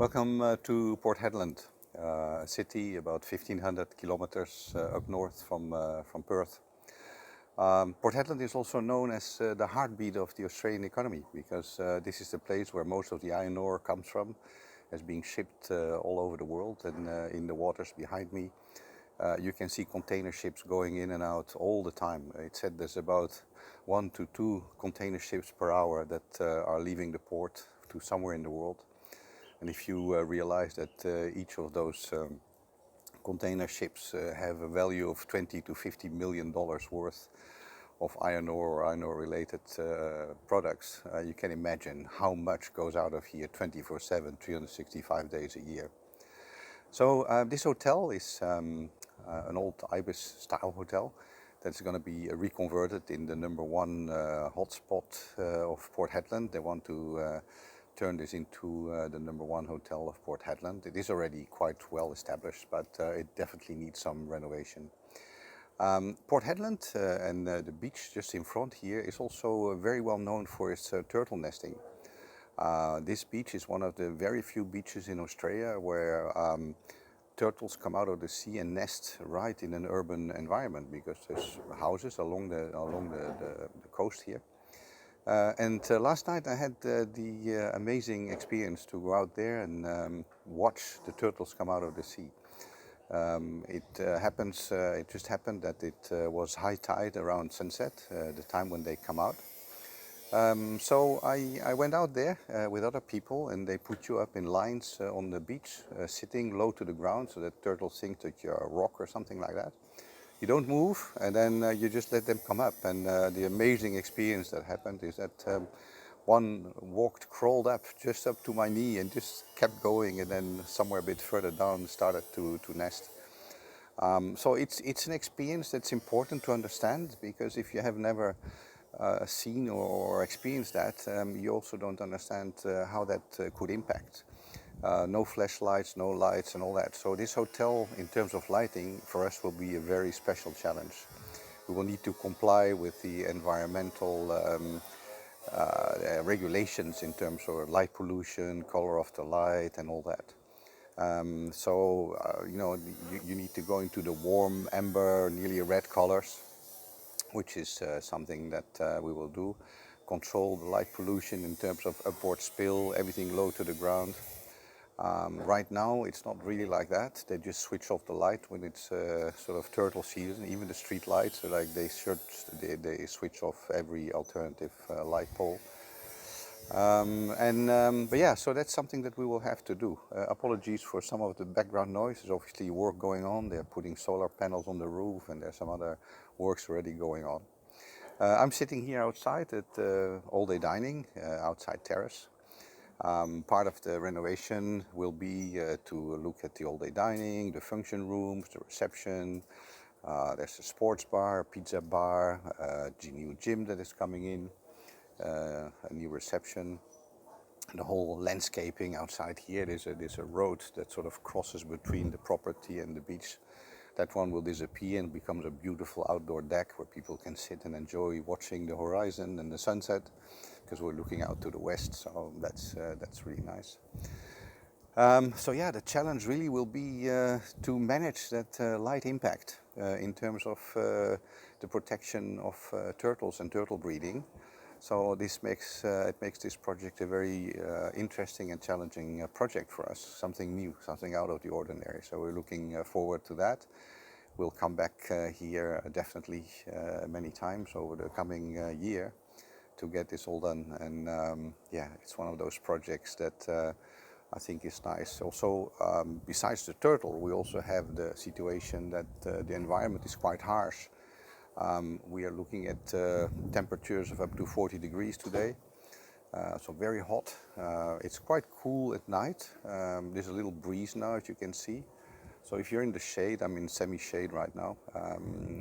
Welcome to Port Hedland, a city about 1,500 kilometers up north from Perth. Port Hedland is also known as the heartbeat of the Australian economy because this is the place where most of the iron ore comes from, as being shipped all over the world. And in the waters behind me, you can see container ships going in and out all the time. It's said there's about 1 to 2 container ships per hour that are leaving the port to somewhere in the world. And if you realize that each of those container ships have a value of $20 to $50 million worth of iron ore or iron ore related products, you can imagine how much goes out of here 24/7, 365 days a year. So this hotel is an old Ibis style hotel that's going to be reconverted in the #1 hotspot of Port Hedland. They want to turn this into the #1 hotel of Port Hedland. It is already quite well established, but it definitely needs some renovation. Port Hedland and the beach just in front here is also very well known for its turtle nesting. This beach is one of the very few beaches in Australia where turtles come out of the sea and nest right in an urban environment, because there's houses along the coast here. Last night I had the amazing experience to go out there and watch the turtles come out of the sea. It just happened that it was high tide around sunset, the time when they come out. So I went out there with other people, and they put you up in lines on the beach, sitting low to the ground, so that turtles think that you're a rock or something like that. You don't move, and then you just let them come up. And the amazing experience that happened is that one crawled up just up to my knee and just kept going, and then somewhere a bit further down started to nest. So it's an experience that's important to understand, because if you have never seen or experienced that, you also don't understand how that could impact. No flashlights, no lights and all that. So this hotel, in terms of lighting, for us will be a very special challenge. We will need to comply with the environmental regulations in terms of light pollution, color of the light and all that. You need to go into the warm amber, nearly red colors, which is something that we will do. Control the light pollution in terms of upward spill, everything low to the ground. Right now it's not really like that. They just switch off the light when it's sort of turtle season. Even the street lights, so like they switch off every alternative light pole. But yeah, so that's something that we will have to do. Apologies for some of the background noise. There's obviously work going on. They're putting solar panels on the roof, and there's some other works already going on. I'm sitting here outside at all-day dining, outside terrace. Part of the renovation will be to look at the all-day dining, the function rooms, the reception. There's a sports bar, a pizza bar, a new gym that is coming in, a new reception. The whole landscaping outside here, there's a road that sort of crosses between the property and the beach. That one will disappear and becomes a beautiful outdoor deck where people can sit and enjoy watching the horizon and the sunset, because we're looking out to the west, so that's really nice. So yeah, the challenge really will be to manage that light impact in terms of the protection of turtles and turtle breeding. So this makes this project a very interesting and challenging project for us, something new, something out of the ordinary. So we're looking forward to that. We'll come back here definitely many times over the coming year to get this all done. And yeah, it's one of those projects that I think is nice. Also, besides the turtle, we also have the situation that the environment is quite harsh. We are looking at temperatures of up to 40 degrees today, so very hot. It's quite cool at night. There's a little breeze now, as you can see. So if you're in the shade, I'm in semi-shade right now,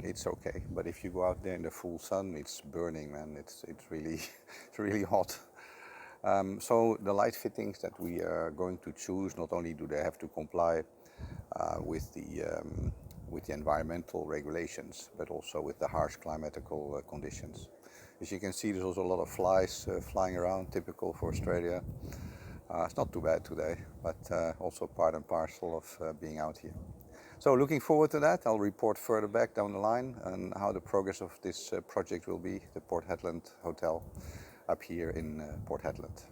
it's okay. But if you go out there in the full sun, it's burning, man. It's really, it's really hot. So the light fittings that we are going to choose, not only do they have to comply with the environmental regulations, but also with the harsh climatical conditions. As you can see, there's also a lot of flies flying around, typical for Australia. It's not too bad today, but also part and parcel of being out here. So looking forward to that. I'll report further back down the line on how the progress of this project will be, the Port Hedland Hotel up here in Port Hedland.